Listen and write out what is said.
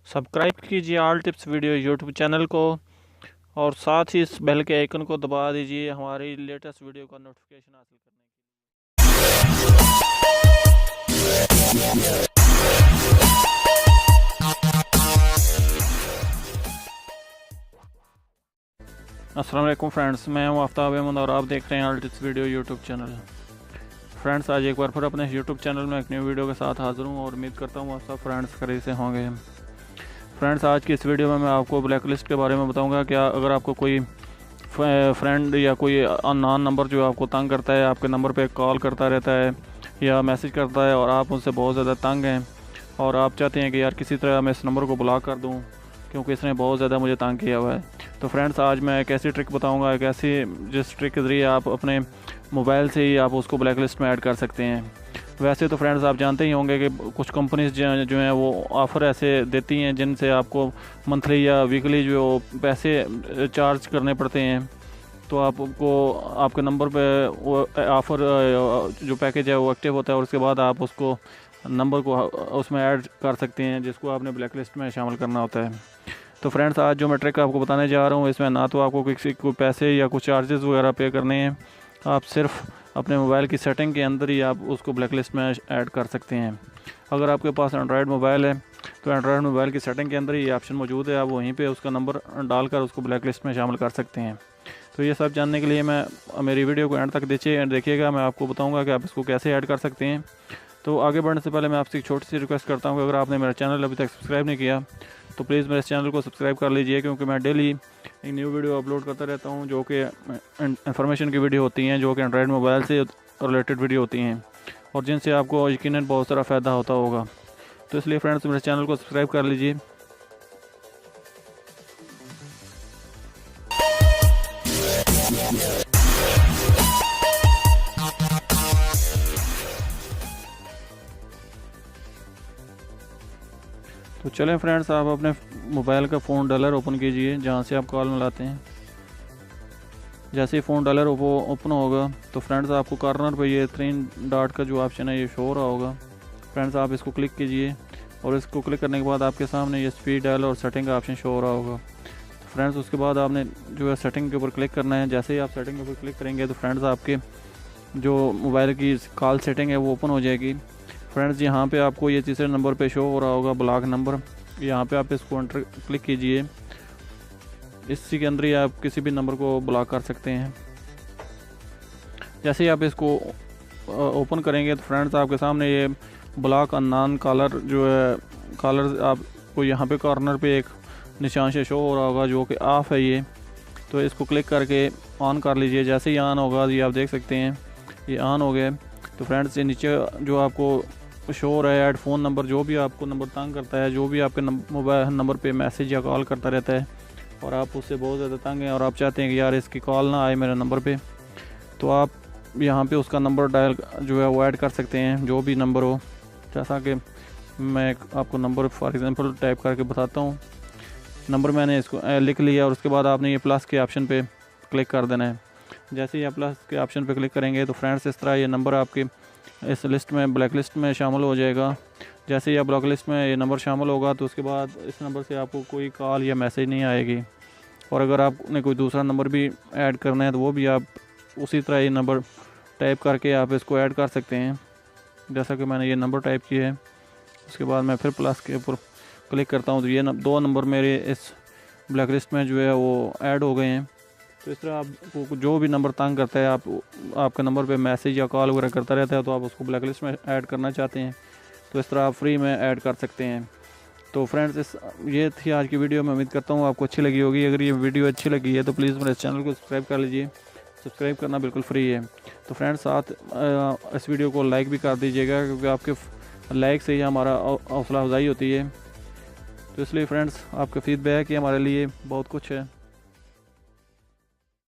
Subscribe कीजिए all tips video YouTube channel को और साथ ही इस बेल के आइकन को दबा दीजिए हमारी लेटेस्ट वीडियो का नोटिफिकेशन हासिल करने के लिए। अस्सलाम वालेकुम फ्रेंड्स, मैं हूं आफ्ताब अहमद और आप देख रहे हैं all tips video YouTube channel. Friends, आज एक बार फिर अपने यूट्यूब चैनल में एक न्यू वीडियो के साथ हाजिर हूं और उम्मीद करता हूं आप सब फ्रेंड्स खरीद से होंगे। फ्रेंड्स, आज की इस वीडियो में मैं आपको ब्लैक लिस्ट के बारे में बताऊंगा। क्या अगर आपको कोई फ्रेंड या कोई अननोन नंबर जो आपको तंग करता है, आपके नंबर पे कॉल करता रहता है या मैसेज करता है और आप उनसे बहुत ज़्यादा तंग हैं और आप चाहते हैं कि यार किसी तरह मैं इस नंबर को ब्लॉक कर दूं क्योंकि इसने बहुत ज़्यादा मुझे तंग किया हुआ है, तो फ्रेंड्स आज मैं एक ऐसी ट्रिक बताऊंगा, एक ऐसी जिस ट्रिक के ज़रिए आप अपने मोबाइल से ही आप उसको ब्लैक लिस्ट में ऐड कर सकते हैं। वैसे तो फ्रेंड्स आप जानते ही होंगे कि कुछ कंपनीज जो हैं वो ऑफ़र ऐसे देती हैं जिनसे आपको मंथली या वीकली जो पैसे चार्ज करने पड़ते हैं, तो आपको आपके नंबर पे वो ऑफ़र जो पैकेज है वो एक्टिव होता है और उसके बाद आप उसको नंबर को उसमें ऐड कर सकते हैं जिसको आपने ब्लैक लिस्ट में शामिल करना होता है। तो फ्रेंड्स आज जो मैं ट्रिक आपको बताने जा रहा हूँ इसमें ना तो आपको किसी को पैसे या कुछ चार्जेस वगैरह पे करने हैं, आप सिर्फ अपने मोबाइल की सेटिंग के अंदर ही आप उसको ब्लैक लिस्ट में ऐड कर सकते हैं। अगर आपके पास एंड्रॉयड मोबाइल है तो एंड्रॉयड मोबाइल की सेटिंग के अंदर ही ऑप्शन मौजूद है, आप वहीं पे उसका नंबर डालकर उसको ब्लैक लिस्ट में शामिल कर सकते हैं। तो ये सब जानने के लिए मेरी वीडियो को एंड तक देखिएगा, मैं आपको बताऊँगा कि आप इसको कैसे ऐड कर सकते हैं। तो आगे बढ़ने से पहले मैं आपसे एक छोटी सी रिक्वेस्ट करता हूँ कि अगर आपने मेरा चैनल अभी तक सब्सक्राइब नहीं किया तो प्लीज़ मेरे चैनल को सब्सक्राइब कर लीजिए, क्योंकि मैं डेली एक न्यू वीडियो अपलोड करता रहता हूँ जो कि इन्फॉर्मेशन की वीडियो होती हैं, जो कि एंड्रॉयड मोबाइल से रिलेटेड वीडियो होती हैं और जिनसे आपको यकीनन बहुत सारा फ़ायदा होता होगा। तो इसलिए फ्रेंड्स मेरे चैनल को सब्सक्राइब कर लीजिए। तो चलें फ्रेंड्स, आप अपने मोबाइल का फ़ोन डायलर ओपन कीजिए जहाँ से आप कॉल मिलाते हैं। जैसे ही फ़ोन डायलर ओपन होगा तो फ्रेंड्स आपको कॉर्नर पे ये 3 डॉट का जो ऑप्शन है ये शो हो रहा होगा। फ्रेंड्स आप इसको क्लिक कीजिए और इसको क्लिक करने के बाद आपके सामने ये स्पीड डायल और सेटिंग का ऑप्शन शो हो रहा होगा। फ्रेंड्स उसके बाद आपने जो है सेटिंग के ऊपर क्लिक करना है। जैसे ही आप सेटिंग के ऊपर क्लिक करेंगे तो फ्रेंड्स आपके जो मोबाइल की कॉल सेटिंग है वो ओपन हो जाएगी। फ्रेंड्स यहाँ पे आपको ये तीसरे नंबर पे शो हो रहा होगा ब्लॉक नंबर, यहाँ पे आप इसको एंटर क्लिक कीजिए। इसी के अंदर ही आप किसी भी नंबर को ब्लॉक कर सकते हैं। जैसे ही आप इसको ओपन करेंगे तो फ्रेंड्स आपके सामने ये ब्लॉक अननोन कॉलर जो है कॉलर आपको यहाँ पे कॉर्नर पे एक निशान से शो हो रहा होगा जो कि ऑफ़ है ये, तो इसको क्लिक करके ऑन कर लीजिए। जैसे ही ऑन होगा ये आप देख सकते हैं ये ऑन हो गया। तो फ्रेंड्स ये नीचे जो आपको शो हो रहा है ऐड फ़ोन नंबर, जो भी आपको नंबर तंग करता है, जो भी आपके मोबाइल नंबर पे मैसेज या कॉल करता रहता है और आप उससे बहुत ज़्यादा तंग हैं और आप चाहते हैं कि यार इसकी कॉल ना आए मेरे नंबर पे, तो आप यहाँ पे उसका नंबर डायल जो है वो ऐड कर सकते हैं, जो भी नंबर हो। जैसा कि मैं आपको नंबर फॉर एग्ज़ाम्पल टाइप करके बताता हूँ। नंबर मैंने इसको लिख लिया और उसके बाद आपने ये प्लस के ऑप्शन पे क्लिक कर देना है। जैसे ही आप प्लस के ऑप्शन पे क्लिक करेंगे तो फ्रेंड्स इस तरह ये नंबर आपकी इस लिस्ट में ब्लैक लिस्ट में शामिल हो जाएगा। जैसे ही आप ब्लॉक लिस्ट में ये नंबर शामिल होगा तो उसके बाद इस नंबर से आपको कोई कॉल या मैसेज नहीं आएगी, और अगर आपने कोई दूसरा नंबर भी ऐड करना है तो वो भी आप उसी तरह ये नंबर टाइप करके आप इसको ऐड कर सकते हैं। जैसा कि मैंने ये नंबर टाइप किया है, उसके बाद मैं फिर प्लस के ऊपर क्लिक करता हूँ तो ये 2 नंबर मेरे इस ब्लैक लिस्ट में जो है वो ऐड हो गए हैं। तो इस तरह आपको जो भी नंबर तंग करता है, आपके नंबर पे मैसेज या कॉल वगैरह करता रहता है, तो आप उसको ब्लैक लिस्ट में ऐड करना चाहते हैं तो इस तरह आप फ्री में ऐड कर सकते हैं। तो फ्रेंड्स ये थी आज की वीडियो। मैं उम्मीद करता हूँ आपको अच्छी लगी होगी। अगर ये वीडियो अच्छी लगी है तो प्लीज़ मेरे चैनल को सब्सक्राइब कर लीजिए, सब्सक्राइब करना बिल्कुल फ्री है। तो फ्रेंड्स साथ इस वीडियो को लाइक भी कर दीजिएगा, क्योंकि आपके लाइक से ही हमारा हौसला अफजाई होती है। तो इसलिए फ्रेंड्स आपका फीडबैक ही हमारे लिए बहुत कुछ है।